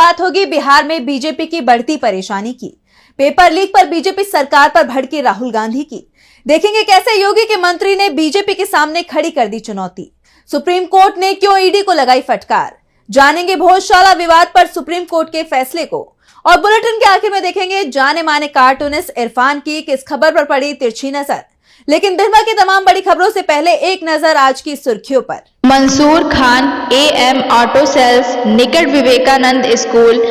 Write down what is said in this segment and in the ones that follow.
बात होगी बिहार में बीजेपी की बढ़ती परेशानी की। पेपर लीक पर बीजेपी सरकार पर भड़के राहुल गांधी की। देखेंगे कैसे योगी के मंत्री ने बीजेपी के सामने खड़ी कर दी चुनौती। सुप्रीम कोर्ट ने क्यों ईडी को लगाई फटकार। जानेंगे भोजशाला विवाद पर सुप्रीम कोर्ट के फैसले को। और बुलेटिन के आखिर में देखेंगे जाने माने कार्टूनिस्ट इरफान की किस खबर पर पड़ी तिरछी नजर। लेकिन दिन भर की तमाम बड़ी खबरों से पहले एक नजर आज की सुर्खियों पर। Mansoor Khan AM auto sales निकट विवेकानंद स्कूल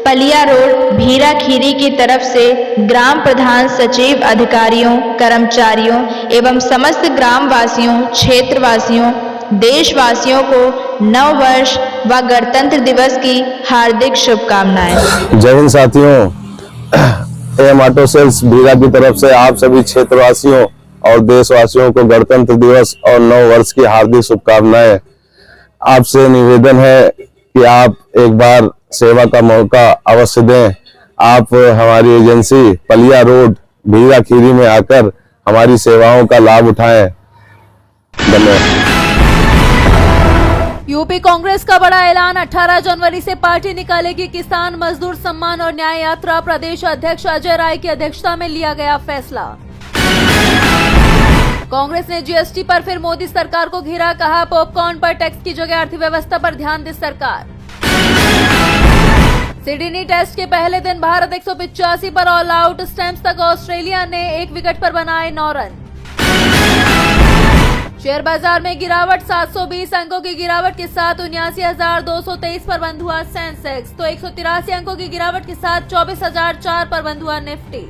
पलिया रोड भीरा खीरी की तरफ से ग्राम प्रधान सचिव अधिकारियों कर्मचारियों एवं समस्त ग्रामवासियों क्षेत्रवासियों देशवासियों को नव वर्ष व गणतंत्र दिवस की हार्दिक शुभकामनाएं। जय हिंद साथियों, AM ऑटो सेल्स भीरा की तरफ से आप सभी क्षेत्रवासियों और देशवासियों को गणतंत्र दिवस और नव वर्ष की हार्दिक शुभकामनाएं। आपसे निवेदन है कि आप एक बार सेवा का मौका अवश्य दें। आप हमारी एजेंसी पलिया रोड भीरा खीरी में आकर हमारी सेवाओं का लाभ उठाएं। धन्यवाद। यूपी कांग्रेस का बड़ा ऐलान। 18 जनवरी से पार्टी निकालेगी किसान मजदूर सम्मान और न्याय यात्रा। प्रदेश अध्यक्ष अजय राय की अध्यक्षता में लिया गया फैसला। कांग्रेस ने जीएसटी पर फिर मोदी सरकार को घेरा। कहा पॉपकॉर्न पर टैक्स की जगह अर्थव्यवस्था पर ध्यान दे सरकार। सिडनी टेस्ट के पहले दिन भारत 185 पर ऑल आउट। स्टैम्प्स तक ऑस्ट्रेलिया ने 1 विकेट पर बनाए 9 रन। शेयर बाजार में गिरावट। 720 अंकों की गिरावट के साथ 79,223 पर बंद हुआ सेंसेक्स। तो 183 अंकों की गिरावट के साथ 24,004 पर बंद हुआ निफ्टी।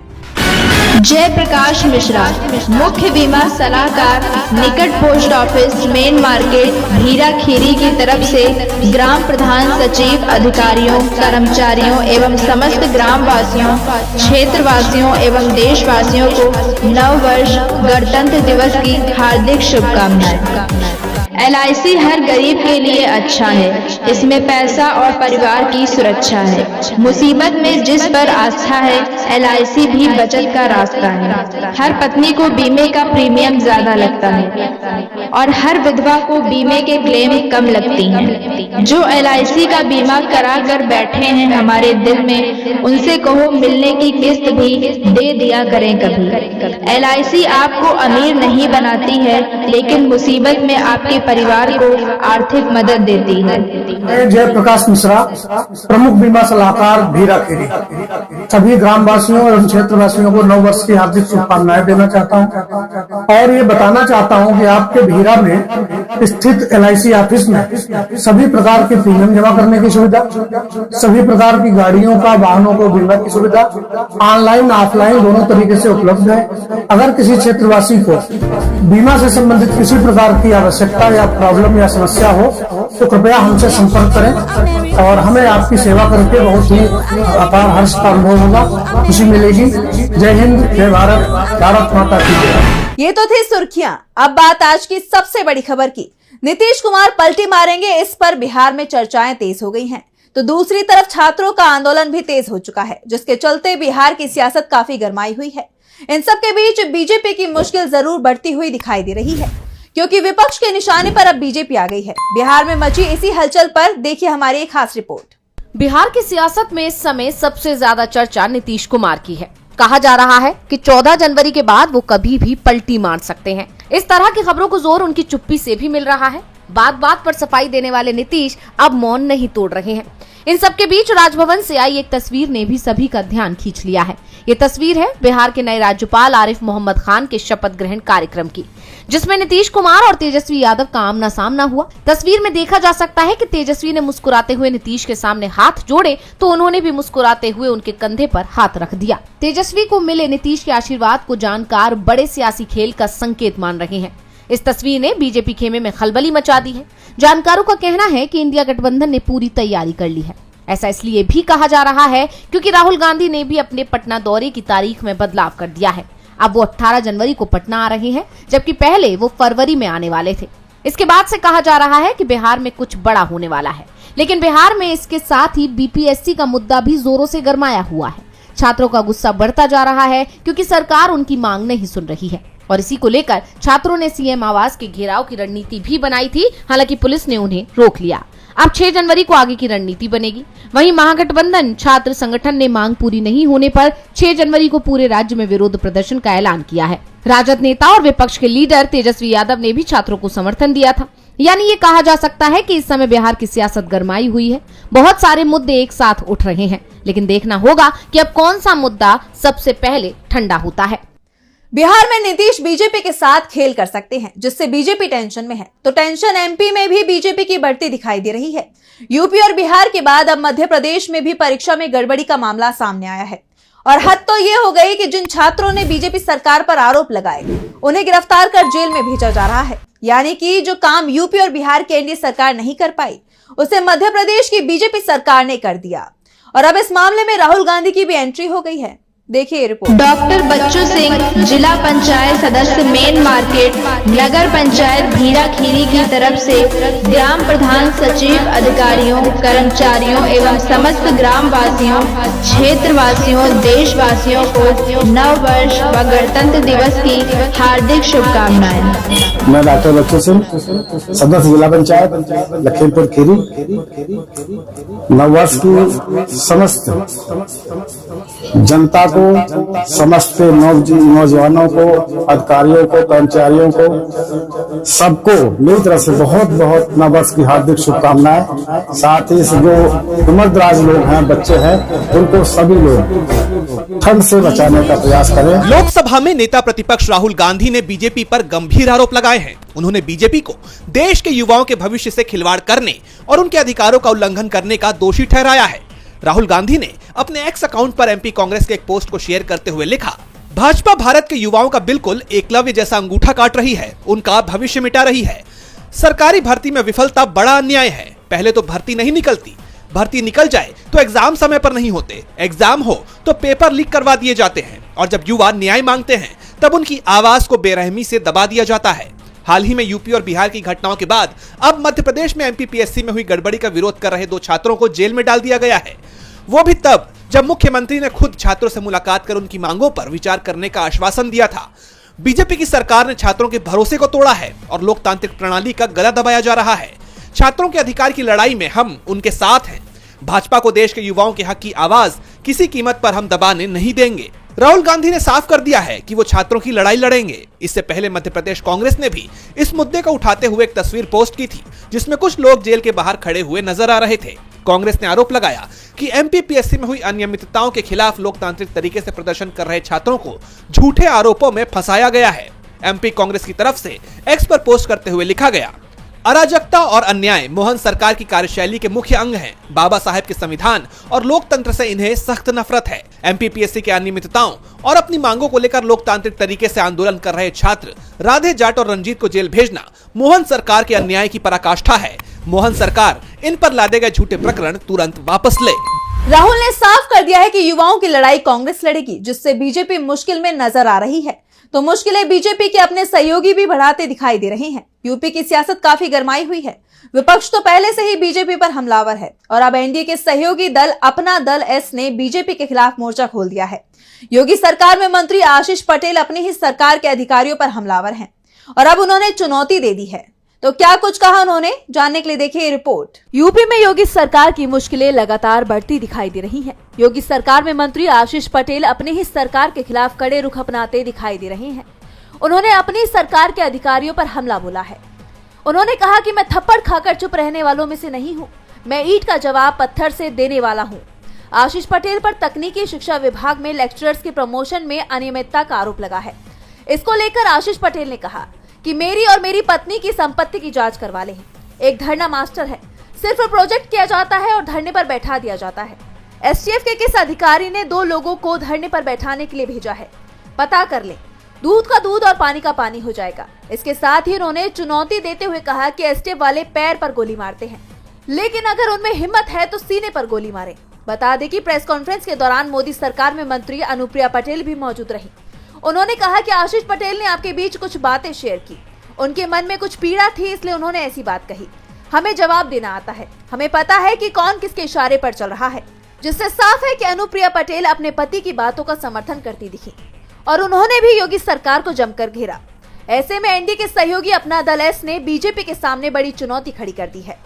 जय प्रकाश मिश्रा मुख्य बीमा सलाहकार निकट post office main market Bhira Kheri की तरफ से ग्राम प्रधान सचिव अधिकारियों कर्मचारियों एवं समस्त ग्रामवासियों क्षेत्रवासियों एवं देशवासियों को नव वर्ष गणतंत्र दिवस की हार्दिक शुभकामनाएं। LIC हर गरीब के लिए अच्छा है। इसमें पैसा और परिवार की सुरक्षा है। मुसीबत में जिस पर आस्था है LIC भी बचत का रास्ता है। हर पत्नी को बीमे का प्रीमियम ज्यादा लगता है और हर विधवा को बीमे के क्लेम कम लगती हैं। जो LIC का बीमा करा कर बैठे हैं हमारे दिल में, उनसे कहो मिलने की किस्त भी दे दिया करें कभी। LIC आपको अमीर नहीं बनाती है, लेकिन मुसीबत में आपके परिवार को आर्थिक मदद देती है। मैं जय प्रकाश मिश्रा, प्रमुख बीमा सलाहकार भीरा खीरी, सभी ग्रामवासियों और क्षेत्रवासियों को नव वर्ष की हार्दिक शुभकामनाएं देना चाहता हूं और ये बताना चाहता हूं कि आपके भीरा में स्थित LIC ऑफिस में सभी प्रकार के प्रीमियम जमा करने की सुविधा, सभी प्रकार की गाड़ियों का वाहनों को बीमा की सुविधा ऑनलाइन ऑफलाइन दोनों तरीके से उपलब्ध है। अगर किसी क्षेत्रवासी को बीमा से संबंधित किसी प्रकार की आवश्यकता या प्रॉब्लम या समस्या हो तो कृपया हमसे संपर्क करें और हमें आपकी सेवा करके बहुत ही अपार हर्ष का अनुभव होगा, खुशी मिलेगी। जय हिंद, जय भारत, भारत माता की जय। ये तो थी सुर्खियां। अब बात आज की सबसे बड़ी खबर की। नीतीश कुमार पलटी मारेंगे, इस पर बिहार में चर्चाएं तेज हो गई हैं। तो दूसरी तरफ छात्रों का आंदोलन भी तेज हो चुका है, जिसके चलते बिहार की सियासत काफी गरमाई हुई है। इन सब के बीच बीजेपी की मुश्किल जरूर बढ़ती हुई दिखाई दे रही है, क्योंकि विपक्ष के निशाने पर अब बीजेपी आ गई है। बिहार में मची इसी हलचल पर देखिए हमारी एक खास रिपोर्ट। बिहार की सियासत में इस समय सबसे ज्यादा चर्चा नीतीश कुमार की है। कहा जा रहा है कि 14 जनवरी के बाद वो कभी भी पलटी मार सकते हैं। इस तरह की खबरों को जोर उनकी चुप्पी से भी मिल रहा है। बात बात पर सफाई देने वाले नीतीश अब मौन नहीं तोड़ रहे हैं। इन सबके बीच राजभवन से आई एक तस्वीर ने भी सभी का ध्यान खींच लिया है। ये तस्वीर है बिहार के नए राज्यपाल आरिफ मोहम्मद खान के शपथ ग्रहण कार्यक्रम की, जिसमें नीतीश कुमार और तेजस्वी यादव का आमना सामना हुआ। तस्वीर में देखा जा सकता है कि तेजस्वी ने मुस्कुराते हुए नीतीश के सामने हाथ जोड़े तो उन्होंने भी मुस्कुराते हुए उनके कंधे पर हाथ रख दिया। तेजस्वी को मिले नीतीश के आशीर्वाद को जानकार बड़े सियासी खेल का संकेत मान रहे हैं। इस तस्वीर ने बीजेपी खेमे में खलबली मचा दी है। जानकारों का कहना है कि इंडिया गठबंधन ने पूरी तैयारी कर ली है। ऐसा इसलिए भी कहा जा रहा है क्योंकि राहुल गांधी ने भी अपने पटना दौरे की तारीख में बदलाव कर दिया है। अब वो 18 जनवरी को पटना आ रहे हैं, जबकि पहले वो फरवरी में आने वाले थे। इसके बाद से कहा जा रहा है कि बिहार में कुछ बड़ा होने वाला है। लेकिन बिहार में इसके साथ ही BPSC का मुद्दा भी जोरों से गरमाया हुआ है। छात्रों का गुस्सा बढ़ता जा रहा है क्योंकि सरकार उनकी मांग नहीं सुन रही है और इसी को लेकर छात्रों ने CM आवास के घेराव की रणनीति भी बनाई थी। हालांकि पुलिस ने उन्हें रोक लिया। अब 6 जनवरी को आगे की रणनीति बनेगी। वहीं महागठबंधन छात्र संगठन ने मांग पूरी नहीं होने पर 6 जनवरी को पूरे राज्य में विरोध प्रदर्शन का ऐलान किया है। राजद नेता और विपक्ष के लीडर तेजस्वी यादव ने भी छात्रों को समर्थन दिया था। यानी ये कहा जा सकता है कि इस समय बिहार की सियासत गरमाई हुई है। बहुत सारे मुद्दे एक साथ उठ रहे हैं, लेकिन देखना होगा कि अब कौन सा मुद्दा सबसे पहले ठंडा होता है। बिहार में नीतीश बीजेपी के साथ खेल कर सकते हैं, जिससे बीजेपी टेंशन में है। तो टेंशन एमपी में भी बीजेपी की बढ़ती दिखाई दे रही है। यूपी और बिहार के बाद अब मध्य प्रदेश में भी परीक्षा में गड़बड़ी का मामला सामने आया है। और हद तो ये हो गई कि जिन छात्रों ने बीजेपी सरकार पर आरोप लगाए, उन्हें गिरफ्तार कर जेल में भेजा जा रहा है। यानी कि जो काम यूपी और बिहार की एनडीए सरकार नहीं कर पाई, उसे मध्य प्रदेश की बीजेपी सरकार ने कर दिया। और अब इस मामले में राहुल गांधी की भी एंट्री हो गई है। देखिए रिपोर्ट। डॉक्टर बच्चू सिंह जिला पंचायत सदस्य मेन मार्केट नगर पंचायत भीरा खीरी की तरफ से ग्राम प्रधान सचिव अधिकारियों कर्मचारियों एवं समस्त ग्राम वासियों क्षेत्रवासियों देशवासियों को नव वर्ष व गणतंत्र दिवस की हार्दिक शुभकामनाएं। मैं डॉक्टर बच्चू सिंह सदस्य जिला पंचायत लखीमपुर खीरी नववर्ष की समस्त जनता को समस्त नौजवानों को अधिकारियों को कर्मचारियों को सबको मेरी तरफ से बहुत बहुत नववर्ष की हार्दिक शुभकामनाएं। साथ ही जो उम्रदराज लोग हैं बच्चे हैं उनको सभी लोग ठंड से बचाने का प्रयास करें। लोकसभा में नेता प्रतिपक्ष राहुल गांधी ने बीजेपी पर गंभीर आरोप लगाए हैं। उन्होंने बीजेपी को देश के युवाओं के भविष्य से खिलवाड़ करने और उनके अधिकारों का उल्लंघन करने का दोषी ठहराया है। राहुल गांधी ने अपने एक्स अकाउंट पर एमपी कांग्रेस के एक पोस्ट को शेयर करते हुए लिखा, भाजपा भारत के युवाओं का बिल्कुल एकलव्य जैसा अंगूठा काट रही है, उनका भविष्य मिटा रही है। सरकारी भर्ती में विफलता बड़ा अन्याय है। पहले तो भर्ती नहीं निकलती, भर्ती निकल जाए तो एग्जाम समय पर नहीं होते, एग्जाम हो तो पेपर लीक करवा दिए जाते हैं, और जब युवा न्याय मांगते हैं तब उनकी आवाज को बेरहमी से दबा दिया जाता है। हाल ही में यूपी और बिहार की घटनाओं के बाद अब मध्य प्रदेश में एमपीपीएससी में हुई गड़बड़ी का विरोध कर रहे 2 छात्रों को जेल में डाल दिया गया है। वो भी तब जब मुख्यमंत्री ने खुद छात्रों से मुलाकात कर उनकी मांगों पर विचार करने का आश्वासन दिया था। बीजेपी की सरकार ने छात्रों के भरोसे को तोड़ा है और लोकतांत्रिक प्रणाली का गला दबाया जा रहा है। छात्रों के अधिकार की लड़ाई में हम उनके साथ हैं। भाजपा को देश के युवाओं के हक की आवाज किसी कीमत पर हम दबाने नहीं देंगे। राहुल गांधी ने साफ कर दिया है कि वो छात्रों की लड़ाई लड़ेंगे। इससे पहले मध्य प्रदेश कांग्रेस ने भी इस मुद्दे को उठाते हुए एक तस्वीर पोस्ट की थी, जिसमें कुछ लोग जेल के बाहर खड़े हुए नजर आ रहे थे। कांग्रेस ने आरोप लगाया कि एमपीपीएससी में हुई अनियमितताओं के खिलाफ लोकतांत्रिक तरीके से प्रदर्शन कर रहे छात्रों को झूठे आरोपों में फंसाया गया है। एमपी कांग्रेस की तरफ से एक्स पर पोस्ट करते हुए लिखा गया, अराजकता और अन्याय मोहन सरकार की कार्यशैली के मुख्य अंग हैं। बाबा साहेब के संविधान और लोकतंत्र से इन्हें सख्त नफरत है। एमपीपीएससी के अनियमितताओं और अपनी मांगों को लेकर लोकतांत्रिक तरीके से आंदोलन कर रहे छात्र राधे जाट और रंजीत को जेल भेजना मोहन सरकार के अन्याय की पराकाष्ठा है। मोहन सरकार इन पर लादे गए झूठे प्रकरण तुरंत वापस ले। राहुल ने साफ कर दिया है कि युवाओं की लड़ाई कांग्रेस लड़ेगी, जिससे बीजेपी मुश्किल में नजर आ रही है। तो मुश्किलें बीजेपी के अपने सहयोगी भी बढ़ाते दिखाई दे रहे हैं। यूपी की सियासत काफी गरमाई हुई है। विपक्ष तो पहले से ही बीजेपी पर हमलावर है, और अब एनडीए के सहयोगी दल अपना दल एस ने बीजेपी के खिलाफ मोर्चा खोल दिया है। योगी सरकार में मंत्री आशीष पटेल अपनी ही सरकार के अधिकारियों पर हमलावर हैं, और अब उन्होंने चुनौती दे दी है। तो क्या कुछ कहा उन्होंने, जानने के लिए देखिए रिपोर्ट। यूपी में योगी सरकार की मुश्किलें लगातार बढ़ती दिखाई दे रही हैं। योगी सरकार में मंत्री आशीष पटेल अपनी ही सरकार के खिलाफ कड़े रुख अपनाते दिखाई दे रहे हैं। उन्होंने अपनी सरकार के अधिकारियों पर हमला बोला है। उन्होंने कहा कि मैं थप्पड़ खाकर चुप रहने वालों में से नहीं हूँ, मैं ईंट का जवाब पत्थर से देने वाला हूँ। आशीष पटेल पर तकनीकी शिक्षा विभाग में लेक्चरर्स के प्रमोशन में अनियमितता का आरोप लगा है। इसको लेकर आशीष पटेल ने कहा कि मेरी और मेरी पत्नी की संपत्ति की जांच करवा लें। एक धरना मास्टर है, सिर्फ प्रोजेक्ट किया जाता है और धरने पर बैठा दिया जाता है। एसटीएफ के किस अधिकारी ने 2 लोगों को धरने पर बैठाने के लिए भेजा है, पता कर लें। दूध का दूध और पानी का पानी हो जाएगा। इसके साथ ही उन्होंने चुनौती देते हुए कहा कि एसटीएफ वाले पैर पर गोली मारते हैं, लेकिन अगर उनमें हिम्मत है तो सीने पर गोली मारें। बता दें कि प्रेस कॉन्फ्रेंस के दौरान मोदी सरकार में मंत्री अनुप्रिया पटेल भी मौजूद रही। उन्होंने कहा कि आशीष पटेल ने आपके बीच कुछ बातें शेयर की, उनके मन में कुछ पीड़ा थी, इसलिए उन्होंने ऐसी बात कही। हमें जवाब देना आता है, हमें पता है कि कौन किसके इशारे पर चल रहा है, जिससे साफ है कि अनुप्रिया पटेल अपने पति की बातों का समर्थन करती दिखी, और उन्होंने भी योगी सरकार को जमकर घेरा। ऐसे में एनडीए के सहयोगी अपना दल एस ने बीजेपी के सामने बड़ी चुनौती खड़ी कर दी है।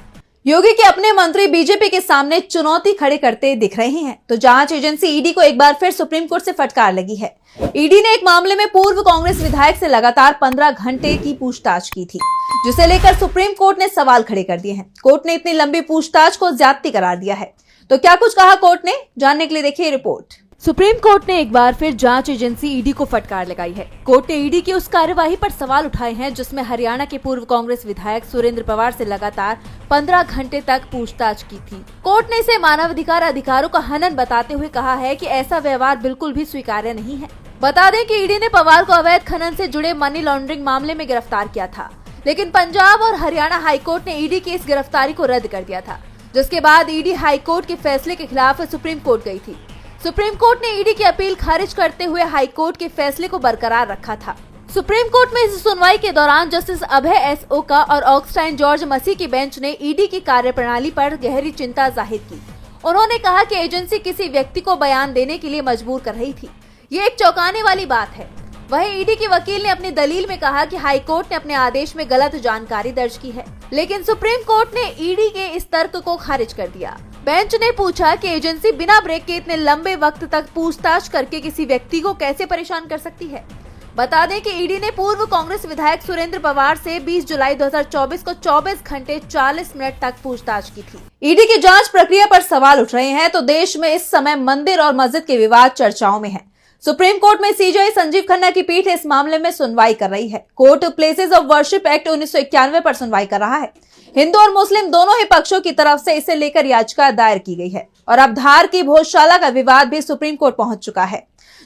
योगी के अपने मंत्री बीजेपी के सामने चुनौती खड़ी करते दिख रहे हैं, तो जांच एजेंसी ईडी को एक बार फिर सुप्रीम कोर्ट से फटकार लगी है। ईडी ने एक मामले में पूर्व कांग्रेस विधायक से लगातार 15 घंटे की पूछताछ की थी, जिसे लेकर सुप्रीम कोर्ट ने सवाल खड़े कर दिए हैं। कोर्ट ने इतनी लंबी पूछताछ को ज्यादती करार दिया है। तो क्या कुछ कहा कोर्ट ने, जानने के लिए देखिए रिपोर्ट। सुप्रीम कोर्ट ने एक बार फिर जांच एजेंसी ईडी को फटकार लगाई है। कोर्ट ने ईडी की उस कार्यवाही पर सवाल उठाए हैं जिसमें हरियाणा के पूर्व कांग्रेस विधायक सुरेंद्र पवार से लगातार 15 घंटे तक पूछताछ की थी। कोर्ट ने इसे मानवाधिकार अधिकारों का हनन बताते हुए कहा है कि ऐसा व्यवहार बिल्कुल भी स्वीकार्य नहीं है। बता दें कि ईडी ने पवार को अवैध खनन से जुड़े मनी लॉन्ड्रिंग मामले में गिरफ्तार किया था, लेकिन पंजाब और हरियाणा हाईकोर्ट ने ईडी की इस गिरफ्तारी को रद्द कर दिया था, जिसके बाद ईडी हाईकोर्ट के फैसले के खिलाफ सुप्रीम कोर्ट गई थी। सुप्रीम कोर्ट ने ईडी की अपील खारिज करते हुए हाईकोर्ट के फैसले को बरकरार रखा था। सुप्रीम कोर्ट में इस सुनवाई के दौरान जस्टिस अभय एस ओका और ऑक्सटाइन जॉर्ज मसी की बेंच ने ईडी की कार्यप्रणाली पर गहरी चिंता जाहिर की। उन्होंने कहा कि एजेंसी किसी व्यक्ति को बयान देने के लिए मजबूर कर रही थी। ये एक चौंकाने वाली बात है। वहीं ईडी के वकील ने अपनी दलील में कहा कि हाईकोर्ट ने अपने आदेश में गलत जानकारी दर्ज की है, लेकिन सुप्रीम कोर्ट ने ईडी के इस तर्क को खारिज कर दिया। बेंच ने पूछा कि एजेंसी बिना ब्रेक के इतने लंबे वक्त तक पूछताछ करके किसी व्यक्ति को कैसे परेशान कर सकती है। बता दें कि ईडी ने पूर्व कांग्रेस विधायक सुरेंद्र पवार से 20 जुलाई 2024 को 24 घंटे 40 मिनट तक पूछताछ की थी। ईडी की जांच प्रक्रिया पर सवाल उठ रहे हैं, तो देश में इस समय मंदिर और मस्जिद के विवाद चर्चाओं में है। सुप्रीम कोर्ट में सीजेआई संजीव खन्ना की पीठ इस मामले में सुनवाई कर रही है। Court places of worship act 1991 पर सुनवाई कर रहा है। हिंदू और मुस्लिम दोनों ही पक्षों की तरफ से इसे लेकर याचिका दायर की गई है और अब धार की भोजशाला का विवाद भी सुप्रीम कोर्ट पहुंच चुका है,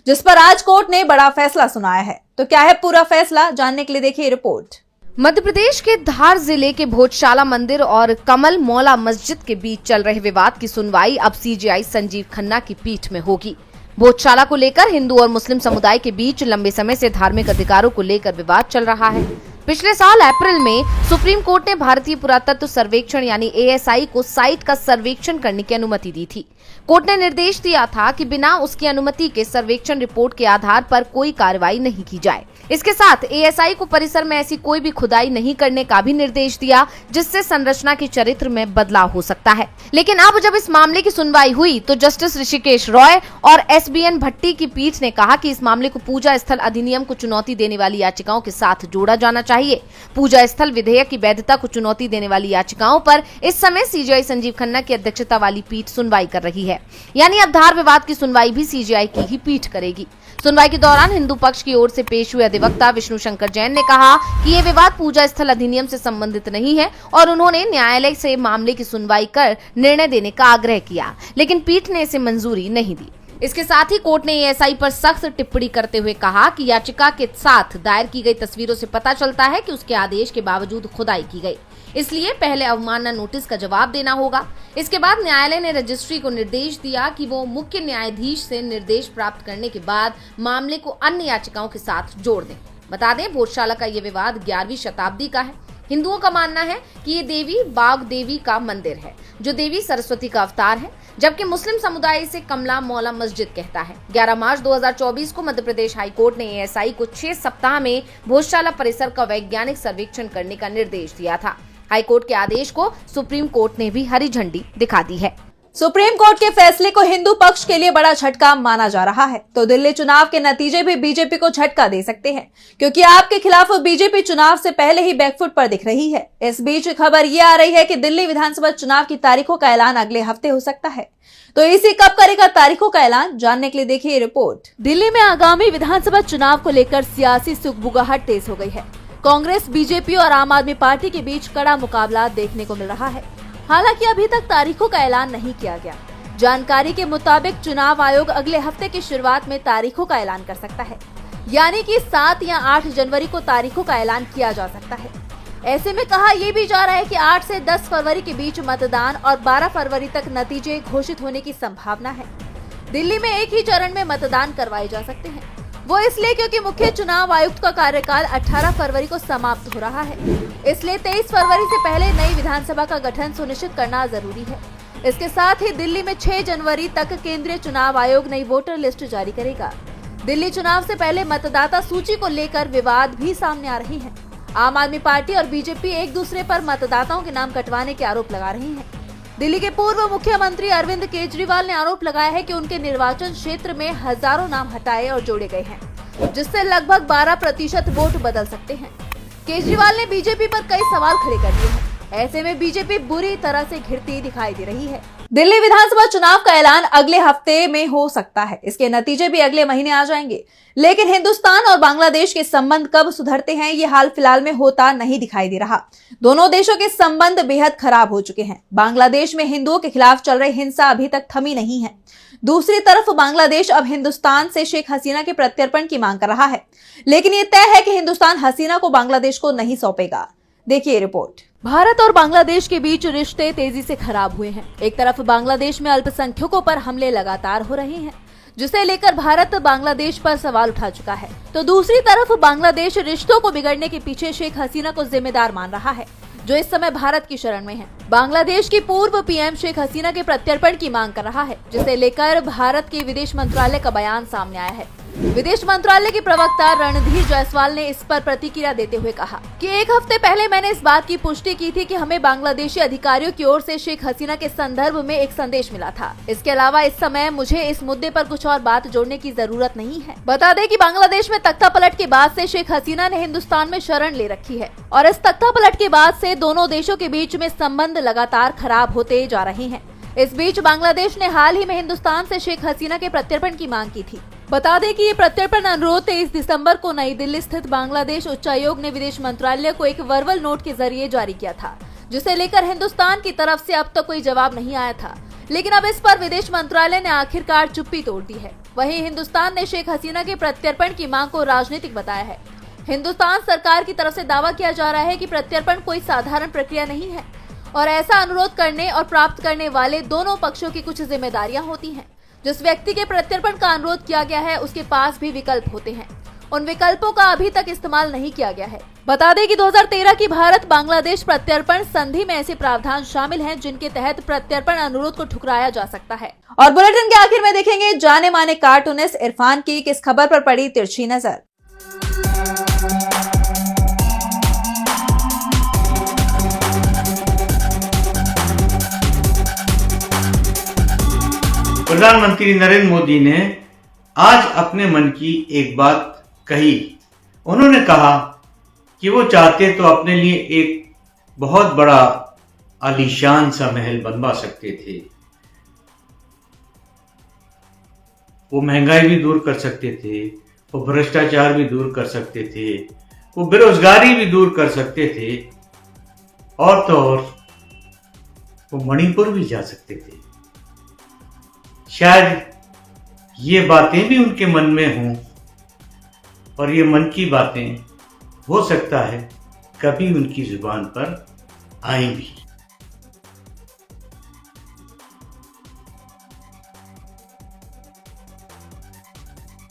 जिस पर आज कोर्ट ने बड़ा फैसला सुनाया है। तो क्या है पूरा फैसला, जानने के लिए देखिए रिपोर्ट। मध्य प्रदेश के धार जिले के भोजशाला मंदिर और कमल मौला मस्जिद के बीच चल रहे विवाद की सुनवाई अब सीजेआई संजीव खन्ना की पीठ में होगी। भोजशाला को लेकर हिंदू और मुस्लिम समुदाय के बीच लंबे समय से धार्मिक अधिकारों को लेकर विवाद चल रहा है। पिछले साल अप्रैल में सुप्रीम कोर्ट ने भारतीय पुरातत्व सर्वेक्षण यानी ASI को साइट का सर्वेक्षण करने की अनुमति दी थी। कोर्ट ने निर्देश दिया था कि बिना उसकी अनुमति के सर्वेक्षण रिपोर्ट के आधार पर कोई कार्रवाई नहीं की जाए। इसके साथ ASI को परिसर में ऐसी कोई भी खुदाई नहीं करने का भी निर्देश दिया, जिससे संरचना के चरित्र में बदलाव हो सकता है। लेकिन अब जब इस मामले की सुनवाई हुई तो जस्टिस ऋषिकेश रॉय और SBN भट्टी की पीठ ने कहा कि इस मामले को पूजा स्थल अधिनियम को चुनौती देने वाली याचिकाओं के साथ जोड़ा जाना चाहिए। पूजा स्थल विधेयक की वैधता को चुनौती देने वाली याचिकाओं पर इस समय सीजेआई संजीव खन्ना की अध्यक्षता वाली पीठ सुनवाई कर रही है, यानी अब धार विवाद की सुनवाई भी सीजेआई की ही पीठ करेगी। सुनवाई के दौरान हिंदू पक्ष की ओर से पेश हुए अधिवक्ता विष्णु शंकर जैन ने कहा कि ये विवाद पूजा स्थल अधिनियम से संबंधित नहीं है और उन्होंने न्यायालय से मामले की सुनवाई कर निर्णय देने का आग्रह किया, लेकिन पीठ ने इसे मंजूरी नहीं दी। इसके साथ ही कोर्ट ने ASI पर सख्त टिप्पणी करते हुए कहा कि याचिका के साथ दायर की गई तस्वीरों से पता चलता है कि उसके आदेश के बावजूद खुदाई की गई, इसलिए पहले अवमानना नोटिस का जवाब देना होगा। इसके बाद न्यायालय ने रजिस्ट्री को निर्देश दिया कि वो मुख्य न्यायाधीश से निर्देश प्राप्त करने के बाद मामले को अन्य याचिकाओं के साथ जोड़ दें। बता दें, भोजशाला का ये विवाद 11वीं शताब्दी का है। हिंदुओं का मानना है कि ये देवी बाग देवी का मंदिर है, जो देवी सरस्वती का अवतार है, जबकि मुस्लिम समुदाय इसे कमला मौला मस्जिद कहता है। 11 मार्च 2024 को मध्य प्रदेश हाईकोर्ट ने ASI को 6 सप्ताह में भोजशाला परिसर का वैज्ञानिक सर्वेक्षण करने का निर्देश दिया था। हाईकोर्ट के आदेश को सुप्रीम कोर्ट ने भी हरी झंडी दिखा दी है। सुप्रीम कोर्ट के फैसले को हिंदू पक्ष के लिए बड़ा झटका माना जा रहा है, तो दिल्ली चुनाव के नतीजे भी बीजेपी को झटका दे सकते हैं, क्योंकि आपके खिलाफ बीजेपी चुनाव से पहले ही बैकफुट पर दिख रही है। इस बीच खबर ये आ रही है कि दिल्ली विधानसभा चुनाव की तारीखों का ऐलान अगले हफ्ते हो सकता है। तो इसी कब करेगा तारीखों का ऐलान, जानने के लिए देखिए रिपोर्ट। दिल्ली में आगामी विधानसभा चुनाव को लेकर सियासी सुगबुगाहट तेज हो गई है। कांग्रेस, बीजेपी और आम आदमी पार्टी के बीच कड़ा मुकाबला देखने को मिल रहा है। हालांकि अभी तक तारीखों का ऐलान नहीं किया गया। जानकारी के मुताबिक चुनाव आयोग अगले हफ्ते की शुरुआत में तारीखों का ऐलान कर सकता है, यानी कि 7 या 8 जनवरी को तारीखों का ऐलान किया जा सकता है। ऐसे में कहा यह भी जा रहा है कि 8 से 10 फरवरी के बीच मतदान और 12 फरवरी तक नतीजे घोषित होने की संभावना है। दिल्ली में एक ही चरण में मतदान करवाए जा सकते हैं, वो इसलिए क्योंकि मुख्य चुनाव आयुक्त का कार्यकाल 18 फरवरी को समाप्त हो रहा है। इसलिए 23 फरवरी से पहले नई विधानसभा का गठन सुनिश्चित करना जरूरी है। इसके साथ ही दिल्ली में 6 जनवरी तक केंद्रीय चुनाव आयोग नई वोटर लिस्ट जारी करेगा। दिल्ली चुनाव से पहले मतदाता सूची को लेकर विवाद भी सामने आ रही है। आम आदमी पार्टी और बीजेपी एक दूसरे पर मतदाताओं के नाम कटवाने के आरोप लगा रही हैं। दिल्ली के पूर्व मुख्यमंत्री अरविंद केजरीवाल ने आरोप लगाया है कि उनके निर्वाचन क्षेत्र में हजारों नाम हटाए और जोड़े गए हैं, जिससे लगभग 12% वोट बदल सकते हैं। केजरीवाल ने बीजेपी पर कई सवाल खड़े कर दिए हैं। ऐसे में बीजेपी बुरी तरह से घिरती दिखाई दे रही है। दिल्ली विधानसभा चुनाव का ऐलान अगले हफ्ते में हो सकता है, इसके नतीजे भी अगले महीने आ जाएंगे। लेकिन हिंदुस्तान और बांग्लादेश के संबंध कब सुधरते हैं, ये हाल फिलहाल में होता नहीं दिखाई दे रहा। दोनों देशों के संबंध बेहद खराब हो चुके हैं। बांग्लादेश में हिंदुओं के खिलाफ चल रही हिंसा अभी तक थमी नहीं है। दूसरी तरफ बांग्लादेश अब हिंदुस्तान से शेख हसीना के प्रत्यर्पण की मांग कर रहा है, लेकिन ये तय है कि हिंदुस्तान हसीना को बांग्लादेश को नहीं सौंपेगा। देखिए रिपोर्ट। भारत और बांग्लादेश के बीच रिश्ते तेजी से खराब हुए हैं। एक तरफ बांग्लादेश में अल्पसंख्यकों पर हमले लगातार हो रहे हैं, जिसे लेकर भारत बांग्लादेश पर सवाल उठा चुका है, तो दूसरी तरफ बांग्लादेश रिश्तों को बिगड़ने के पीछे शेख हसीना को जिम्मेदार मान रहा है, जो इस समय भारत की शरण में है। बांग्लादेश की पूर्व पीएम शेख हसीना के प्रत्यर्पण की मांग कर रहा है, जिसे लेकर भारत के विदेश मंत्रालय का बयान सामने आया है। विदेश मंत्रालय के प्रवक्ता रणधीर जायसवाल ने इस पर प्रतिक्रिया देते हुए कहा कि एक हफ्ते पहले मैंने इस बात की पुष्टि की थी कि हमें बांग्लादेशी अधिकारियों की ओर से शेख हसीना के संदर्भ में एक संदेश मिला था। इसके अलावा इस समय मुझे इस मुद्दे पर कुछ और बात जोड़ने की जरूरत नहीं है। बता दें कि बांग्लादेश में तख्तापलट के बाद से शेख हसीना ने हिंदुस्तान में शरण ले रखी है और इस तख्तापलट के बाद से दोनों देशों के बीच में संबंध लगातार खराब होते जा रहे हैं। इस बीच बांग्लादेश ने हाल ही में हिंदुस्तान से शेख हसीना के प्रत्यर्पण की मांग की थी। बता दें कि ये प्रत्यर्पण अनुरोध 23 दिसंबर को नई दिल्ली स्थित बांग्लादेश उच्चायोग ने विदेश मंत्रालय को एक वर्बल नोट के जरिए जारी किया था, जिसे लेकर हिंदुस्तान की तरफ से अब तक कोई जवाब नहीं आया था। लेकिन अब इस पर विदेश मंत्रालय ने आखिरकार चुप्पी तोड़ दी है। वहीं हिंदुस्तान ने शेख हसीना के प्रत्यर्पण की मांग को राजनीतिक बताया है। हिंदुस्तान सरकार की तरफ से दावा किया जा रहा है कि प्रत्यर्पण कोई साधारण प्रक्रिया नहीं है और ऐसा अनुरोध करने और प्राप्त करने वाले दोनों पक्षों की कुछ जिम्मेदारियां होती हैं। जिस व्यक्ति के प्रत्यर्पण का अनुरोध किया गया है उसके पास भी विकल्प होते हैं। उन विकल्पों का अभी तक इस्तेमाल नहीं किया गया है। बता दें कि 2013 की भारत बांग्लादेश प्रत्यर्पण संधि में ऐसे प्रावधान शामिल हैं जिनके तहत प्रत्यर्पण अनुरोध को ठुकराया जा सकता है। और बुलेटिन के आखिर में देखेंगे जाने माने कार्टूनिस्ट इरफान की किस खबर पर पड़ी तिरछी नजर। प्रधानमंत्री नरेंद्र मोदी ने आज अपने मन की एक बात कही। उन्होंने कहा कि वो चाहते तो अपने लिए एक बहुत बड़ा आलीशान सा महल बनवा सकते थे। वो महंगाई भी दूर कर सकते थे, वो भ्रष्टाचार भी दूर कर सकते थे, वो बेरोजगारी भी दूर कर सकते थे और तो और वो मणिपुर भी जा सकते थे। शायद ये बातें भी उनके मन में हों और ये मन की बातें हो सकता है कभी उनकी जुबान पर आए भी।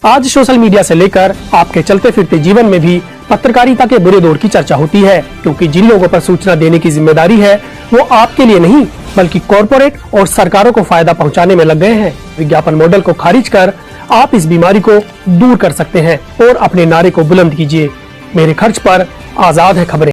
आज सोशल मीडिया से लेकर आपके चलते फिरते जीवन में भी पत्रकारिता के बुरे दौर की चर्चा होती है, क्योंकि जिन लोगों पर सूचना देने की जिम्मेदारी है वो आपके लिए नहीं बल्कि कॉरपोरेट और सरकारों को फायदा पहुंचाने में लग गए हैं। विज्ञापन मॉडल को खारिज कर आप इस बीमारी को दूर कर सकते हैं और अपने नारे को बुलंद कीजिए। मेरे खर्च पर आजाद है खबरें।